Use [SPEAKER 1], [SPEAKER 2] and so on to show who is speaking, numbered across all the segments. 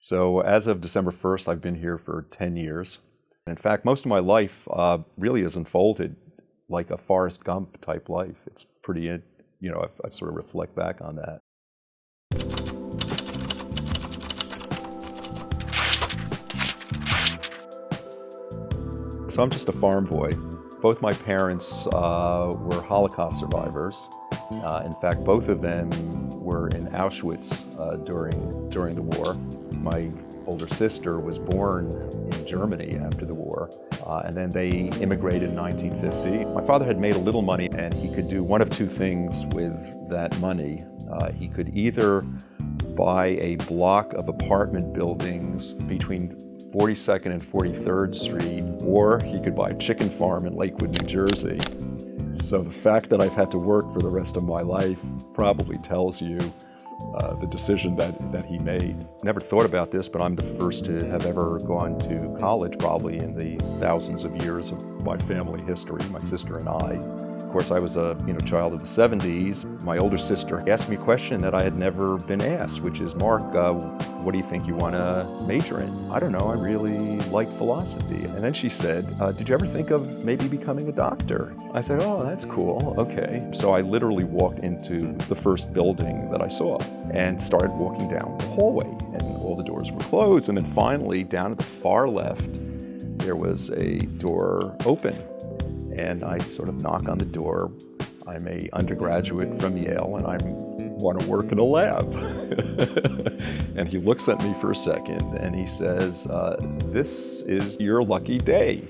[SPEAKER 1] So as of December 1st, I've been here for 10 years. In fact, most of my life really has unfolded like a Forrest Gump type life. It's pretty, I sort of reflect back on that. So I'm just a farm boy. Both my parents were Holocaust survivors. In fact, both of them were in Auschwitz during the war. My older sister was born in Germany after the war, and then they immigrated in 1950. My father had made a little money, and he could do one of two things with that money. He could either buy a block of apartment buildings between 42nd and 43rd Street, or he could buy a chicken farm in Lakewood, New Jersey. So the fact that I've had to work for the rest of my life probably tells you the decision that he made. Never thought about this, but I'm the first to have ever gone to college, probably in the thousands of years of my family history, my sister and I. Of course, I was a child of the 70s. My older sister asked me a question that I had never been asked, which is, Mark, what do you think you want to major in? I don't know, I really like philosophy. And then she said, did you ever think of maybe becoming a doctor? I said, oh, that's cool, okay. So I literally walked into the first building that I saw and started walking down the hallway, and all the doors were closed. And then finally, down at the far left, there was a door open. And I sort of knock on the door. I'm an undergraduate from Yale, and I want to work in a lab. And he looks at me for a second, and he says, this is your lucky day.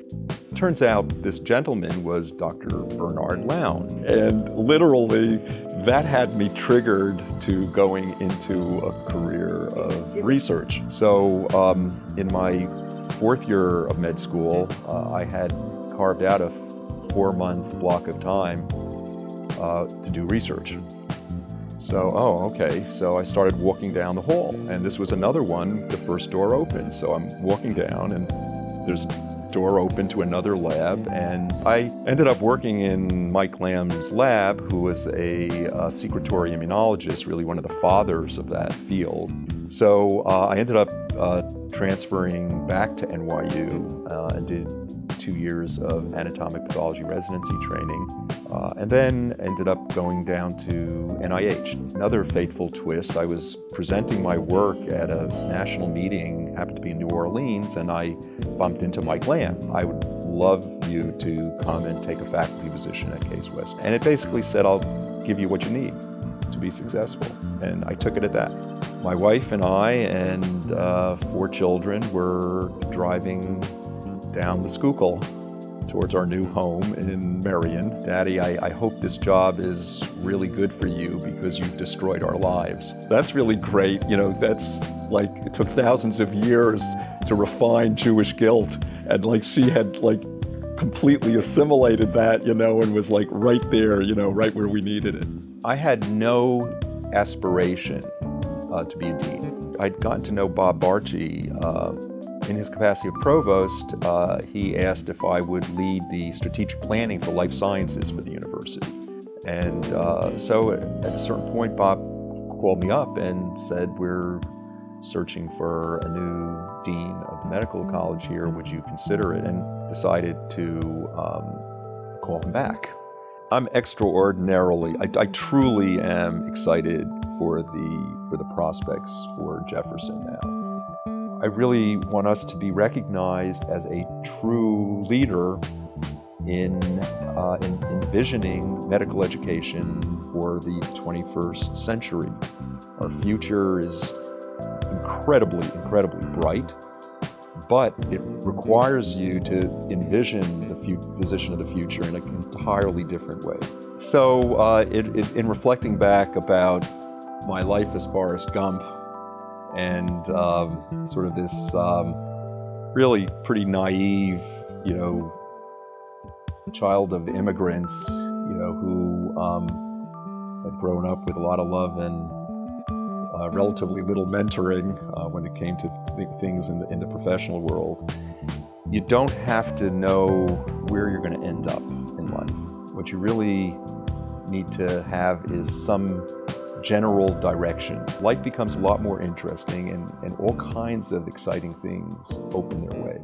[SPEAKER 1] Turns out this gentleman was Dr. Bernard Lown. And literally, that had me triggered to going into a career of research. So in my fourth year of med school, I had carved out a 4-month block of time to do research. So, okay. So I started walking down the hall, and this was another one, the first door open. So I'm walking down, and there's a door open to another lab, and I ended up working in Mike Lamb's lab, who was a secretory immunologist, really one of the fathers of that field. So I ended up transferring back to NYU and did 2 years of anatomic pathology residency training, and then ended up going down to NIH. Another fateful twist, I was presenting my work at a national meeting, happened to be in New Orleans, and I bumped into Mike Lamb. I would love you to come and take a faculty position at Case West. And it basically said, I'll give you what you need to be successful. And I took it at that. My wife and I and 4 children were driving down the Schuylkill towards our new home in Marion. Daddy, I hope this job is really good for you because you've destroyed our lives. That's really great. That's like, it took thousands of years to refine Jewish guilt. And she had completely assimilated that, and was right there, right where we needed it. I had no aspiration to be a dean. I'd gotten to know Bob Barchi. In his capacity of provost, he asked if I would lead the strategic planning for life sciences for the university. And so at a certain point, Bob called me up and said, we're searching for a new dean of the medical college here. Would you consider it? And decided to call him back. I'm extraordinarily, I truly am excited for the prospects for Jefferson now. I really want us to be recognized as a true leader in envisioning medical education for the 21st century. Our future is incredibly, incredibly bright, but it requires you to envision the physician of the future in an entirely different way. So in reflecting back about my life as Forrest Gump, and sort of this really pretty naive, child of immigrants, who had grown up with a lot of love and relatively little mentoring when it came to things in the professional world. You don't have to know where you're going to end up in life. What you really need to have is some general direction, life becomes a lot more interesting and all kinds of exciting things open their way.